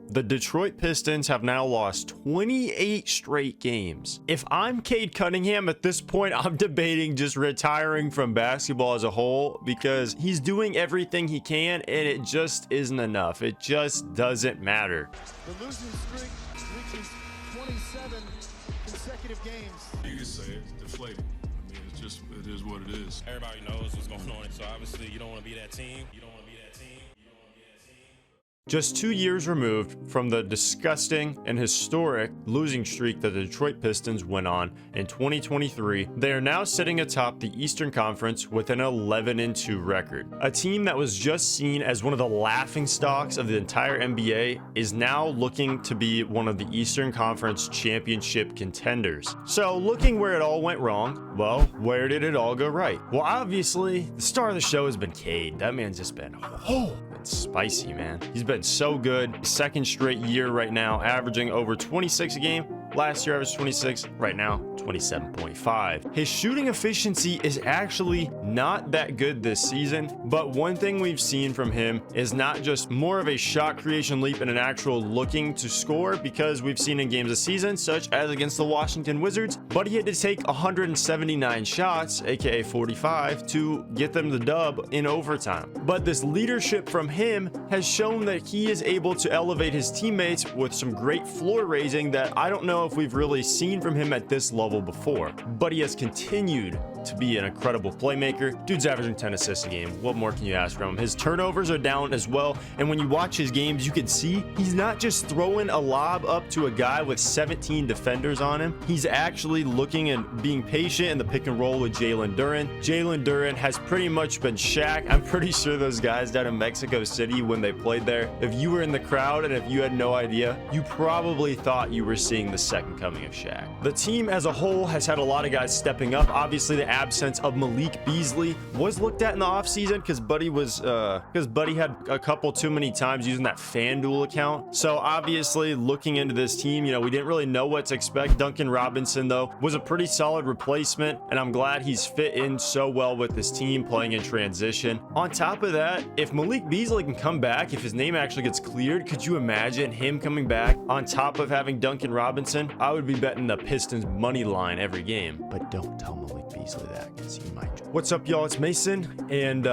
the Detroit Pistons have now lost 28 straight games. If I'm Cade Cunningham at this point, I'm debating just retiring from basketball as a whole because he's doing everything he can and it just isn't enough. It just doesn't matter. The losing streak reaches 27 consecutive games. You can say it's deflating. I mean, it's just, it is what it is. Everybody knows what's going on, so obviously you don't want to be that team. You don't want to be that team. Just 2 years removed from the disgusting and historic losing streak that the Detroit Pistons went on in 2023, they are now sitting atop the Eastern Conference with an 11-2 record. A team that was just seen as one of the laughingstocks of the entire NBA is now looking to be one of the Eastern Conference championship contenders. So looking where it all went wrong, well, where did it all go right? Well, obviously, the star of the show has been Cade. That man's just been spicy, man. He's been so good. Second straight year right now, averaging over 26 a game. Last year averaged 26, right now 27.5. His shooting efficiency is actually not that good this season, but one thing we've seen from him is not just more of a shot creation leap and an actual looking to score, because we've seen in games this season, such as against the Washington Wizards, but he had to take 179 shots, aka 45, to get them the dub in overtime. But this leadership from him has shown that he is able to elevate his teammates with some great floor raising that I don't know if we've really seen from him at this level before, but he has continued to be an incredible playmaker. Dude's averaging 10 assists a game. What more can you ask from him? His turnovers are down as well, and when you watch his games, you can see he's not just throwing a lob up to a guy with 17 defenders on him. He's actually looking and being patient in the pick and roll with Jalen Duren. Jalen Duren has pretty much been Shaq. I'm pretty sure those guys down in Mexico City when they played there, if you were in the crowd and if you had no idea, you probably thought you were seeing the second coming of Shaq. The team as a whole has had a lot of guys stepping up. Obviously, the absence of Malik Beasley was looked at in the offseason because Buddy had a couple too many times using that FanDuel account. So obviously, looking into this team, we didn't really know what to expect. Duncan Robinson, though, was a pretty solid replacement, and I'm glad he's fit in so well with this team playing in transition. On top of that, if Malik Beasley can come back, if his name actually gets cleared, could you imagine him coming back on top of having Duncan Robinson? I would be betting the Pistons money line every game, but don't tell Malik Beasley that because he might. What's up, y'all? It's Mason and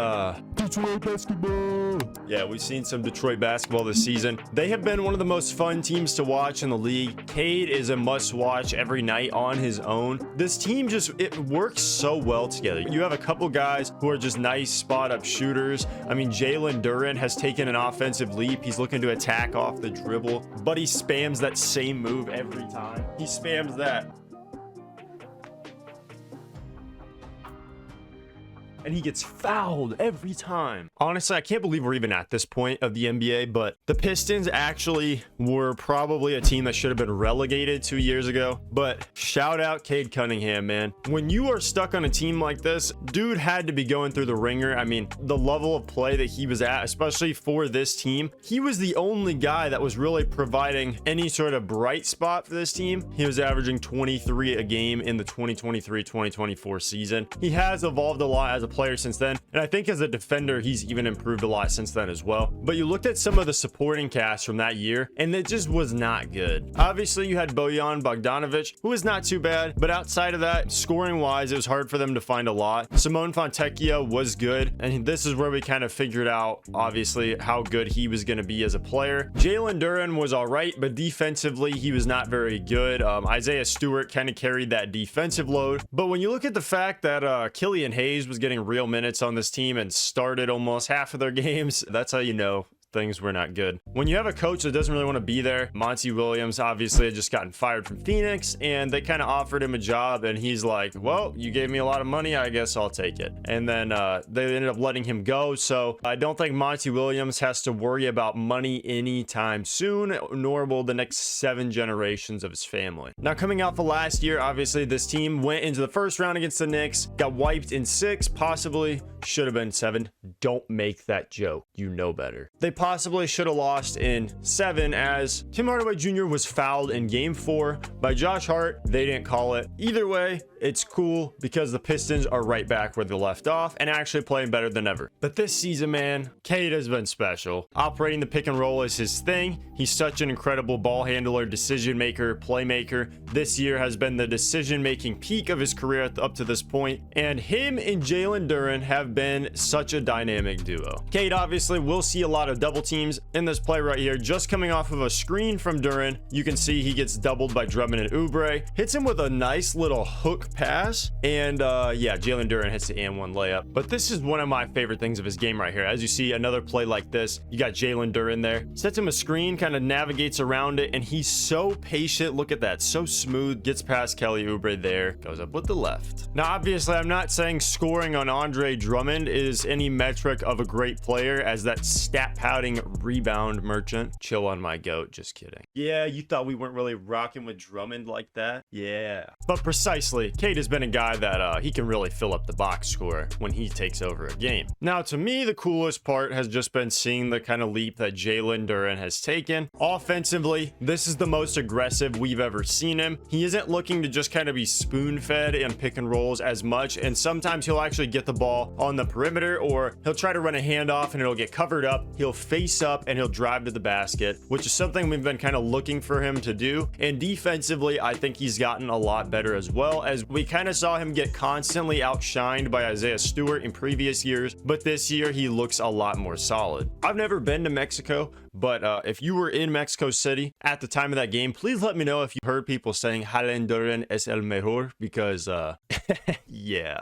Detroit basketball. Yeah, we've seen some Detroit basketball this season. They have been one of the most fun teams to watch in the league. Cade is a must-watch every night on his own. This team it works so well together. You have a couple guys who are just nice spot-up shooters. I mean, Jalen Duren has taken an offensive leap. He's looking to attack off the dribble, but he spams that same move every time. He spams that. And he gets fouled every time. Honestly, I can't believe we're even at this point of the NBA, but the Pistons actually were probably a team that should have been relegated 2 years ago. But shout out Cade Cunningham, man. When you are stuck on a team like this, dude had to be going through the ringer. I mean, the level of play that he was at, especially for this team, he was the only guy that was really providing any sort of bright spot for this team. He was averaging 23 a game in the 2023-2024 season. He has evolved a lot as a player since then, and I think as a defender he's even improved a lot since then as well. But you looked at some of the supporting cast from that year and it just was not good. Obviously you had Bojan Bogdanovic, who was not too bad, but outside of that, scoring wise, it was hard for them to find a lot. Simone Fontecchio was good, and this is where we kind of figured out obviously how good he was going to be as a player. Jalen Duren was all right, but defensively he was not very good. Isaiah Stewart kind of carried that defensive load, but when you look at the fact that Killian Hayes was getting real minutes on this team and started almost half of their games, that's how you know things were not good. When you have a coach that doesn't really want to be there, Monty Williams obviously had just gotten fired from Phoenix, and they kind of offered him a job, and he's like, well, you gave me a lot of money, I guess I'll take it. And then they ended up letting him go. So I don't think Monty Williams has to worry about money anytime soon, nor will the next 7 generations of his family. Now, coming out the last year, obviously this team went into the first round against the Knicks, got wiped in 6, possibly should have been 7. Don't make that joke. You know better. They possibly should have lost in 7 as Tim Hardaway Jr. was fouled in game 4 by Josh Hart. They didn't call it. Either way, it's cool because the Pistons are right back where they left off and actually playing better than ever. But this season, man, Cade has been special. Operating the pick and roll is his thing. He's such an incredible ball handler, decision maker, playmaker. This year has been the decision making peak of his career up to this point, and him and Jalen Duren have been such a dynamic duo. Cade obviously will see a lot of double teams in this play right here. Just coming off of a screen from Duren, you can see he gets doubled by Drummond and Oubre, hits him with a nice little hook pass, and yeah, Jalen Duren hits the and one layup. But this is one of my favorite things of his game right here. As you see, another play like this, you got Jalen Duren there, sets him a screen, kind of navigates around it, and he's so patient. Look at that, so smooth, gets past Kelly Oubre there, goes up with the left. Now obviously I'm not saying scoring on Andre Drummond is any metric of a great player, as that stat pouting rebound merchant. Chill on my goat, just kidding. Yeah, you thought we weren't really rocking with Drummond like that? Yeah. But precisely, Cade has been a guy that he can really fill up the box score when he takes over a game. Now to me, the coolest part has just been seeing the kind of leap that Jalen Duren has taken. Offensively, this is the most aggressive we've ever seen him. He isn't looking to just kind of be spoon-fed and pick and rolls as much, and sometimes he'll actually get the ball on the perimeter, or he'll try to run a handoff and it'll get covered up. He'll face up and he'll drive to the basket, which is something we've been kind of looking for him to do. And defensively, I think he's gotten a lot better as well, as we kind of saw him get constantly outshined by Isaiah Stewart in previous years, but this year he looks a lot more solid. I've never been to Mexico, but if you were in Mexico City at the time of that game, please let me know if you heard people saying Jalen Duren es el mejor, because yeah,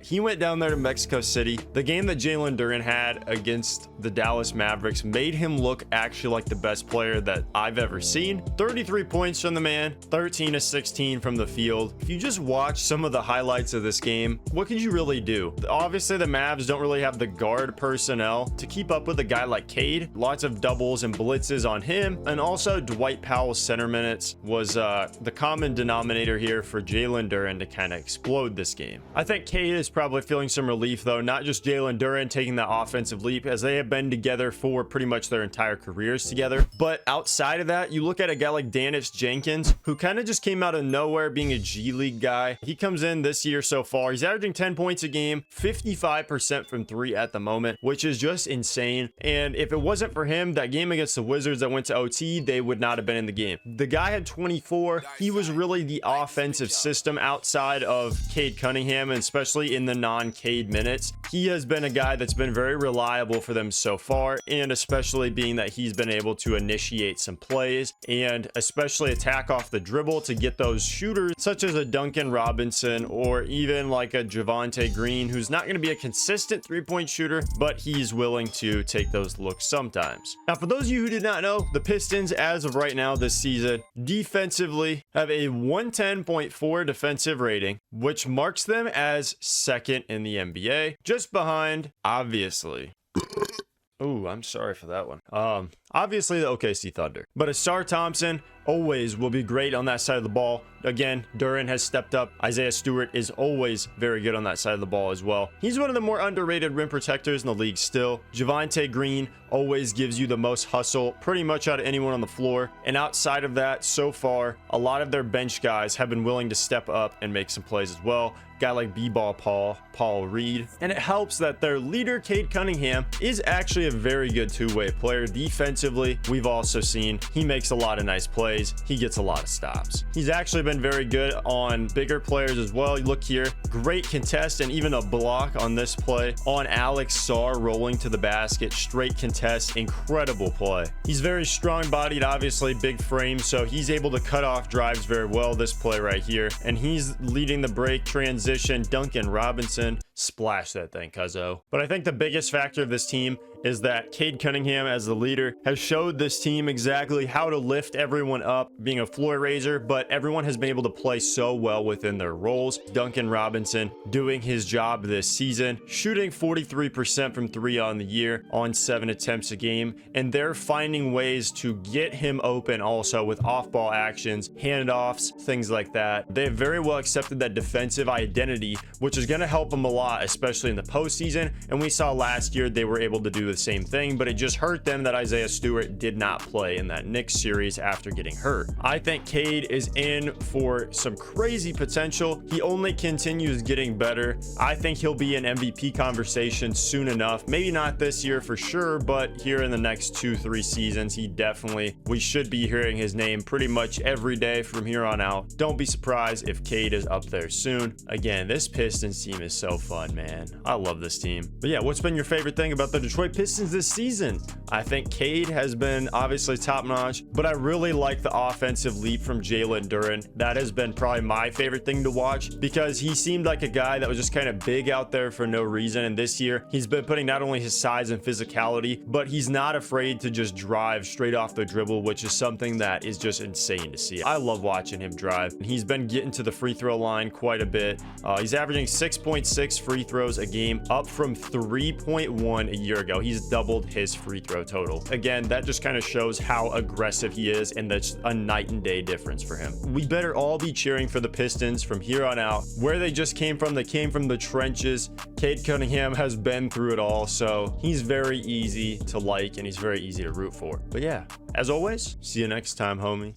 he went down there to Mexico City. The game that Jalen Duren had against the Dallas Mavericks made him look actually like the best player that I've ever seen. 33 points from the man, 13 to 16 from the field. If you just watch some of the highlights of this game, what could you really do? Obviously the Mavs don't really have the guard personnel to keep up with a guy like Cade. Lots of doubles and blitzes on him, and also Dwight Powell's center minutes was the common denominator here for Jalen Duren to kind of explode this game. I think Cade is probably feeling some relief though, not just Jalen Duren taking that offensive leap, as they have been together for pretty much their entire careers together. But outside of that, you look at a guy like Daniss Jenkins, who kind of just came out of nowhere being a G League guy. He comes in this year so far, he's averaging 10 points a game, 55% from three at the moment, which is just insane. And if it wasn't for him, that game against the Wizards that went to OT, they would not have been in the game. The guy had 24. He was really the offensive system outside of Cade Cunningham, and especially in the non-Cade minutes. He has been a guy that's been very reliable for them so far, and especially being that he's been able to initiate some plays and especially attack off the dribble to get those shooters such as a Duncan Robinson, or even like a Javonte Green, who's not going to be a consistent three-point shooter, but he's willing to take those looks sometimes. Now, for those of you who did not know, the Pistons, as of right now this season, defensively have a 110.4 defensive rating, which marks them as second in the NBA, just behind, obviously. Oh, I'm sorry for that one. Obviously the OKC Thunder. But Ausar Thompson always will be great on that side of the ball. Again, Duren has stepped up. Isaiah Stewart is always very good on that side of the ball as well. He's one of the more underrated rim protectors in the league still. Javonte Green always gives you the most hustle pretty much out of anyone on the floor. And outside of that, so far, a lot of their bench guys have been willing to step up and make some plays as well. Guy like B-Ball Paul Reed. And it helps that their leader, Cade Cunningham, is actually a very good two-way player. Defensively, we've also seen he makes a lot of nice plays. He gets a lot of stops. He's actually been very good on bigger players as well. You look here, great contest and even a block on this play on Alex Sarr rolling to the basket. Straight contest, incredible play. He's very strong-bodied, obviously big frame, so he's able to cut off drives very well this play right here. And he's leading the break transition. Duncan Robinson, splash that thing, cuzzo. But I think the biggest factor of this team is that Cade Cunningham, as the leader, has showed this team exactly how to lift everyone up, being a floor raiser, but everyone has been able to play so well within their roles. Duncan Robinson doing his job this season, shooting 43% from three on the year on 7 attempts a game, and they're finding ways to get him open also with off-ball actions, handoffs, things like that. They have very well accepted that defensive identity, which is going to help them a lot lot, especially in the postseason. And we saw last year they were able to do the same thing, but it just hurt them that Isaiah Stewart did not play in that Knicks series after getting hurt. I think Cade is in for some crazy potential. He only continues getting better. I think he'll be in MVP conversation soon enough. Maybe not this year for sure, but here in the next 2-3 seasons, we should be hearing his name pretty much every day from here on out. Don't be surprised if Cade is up there soon. Again, this Pistons team is so fun, man. I love this team. But yeah, what's been your favorite thing about the Detroit Pistons this season? I think Cade has been obviously top notch, but I really like the offensive leap from Jalen Duren. That has been probably my favorite thing to watch because he seemed like a guy that was just kind of big out there for no reason. And this year, he's been putting not only his size and physicality, but he's not afraid to just drive straight off the dribble, which is something that is just insane to see. I love watching him drive. He's been getting to the free throw line quite a bit. He's averaging 6.6 free throws a game, up from 3.1 a year ago. He's doubled his free throw total. Again, that just kind of shows how aggressive he is, and that's a night and day difference for him. We better all be cheering for the Pistons from here on out. Where they just came from, they came from the trenches. Cade Cunningham has been through it all, so he's very easy to like and he's very easy to root for. But yeah, as always, see you next time, homie.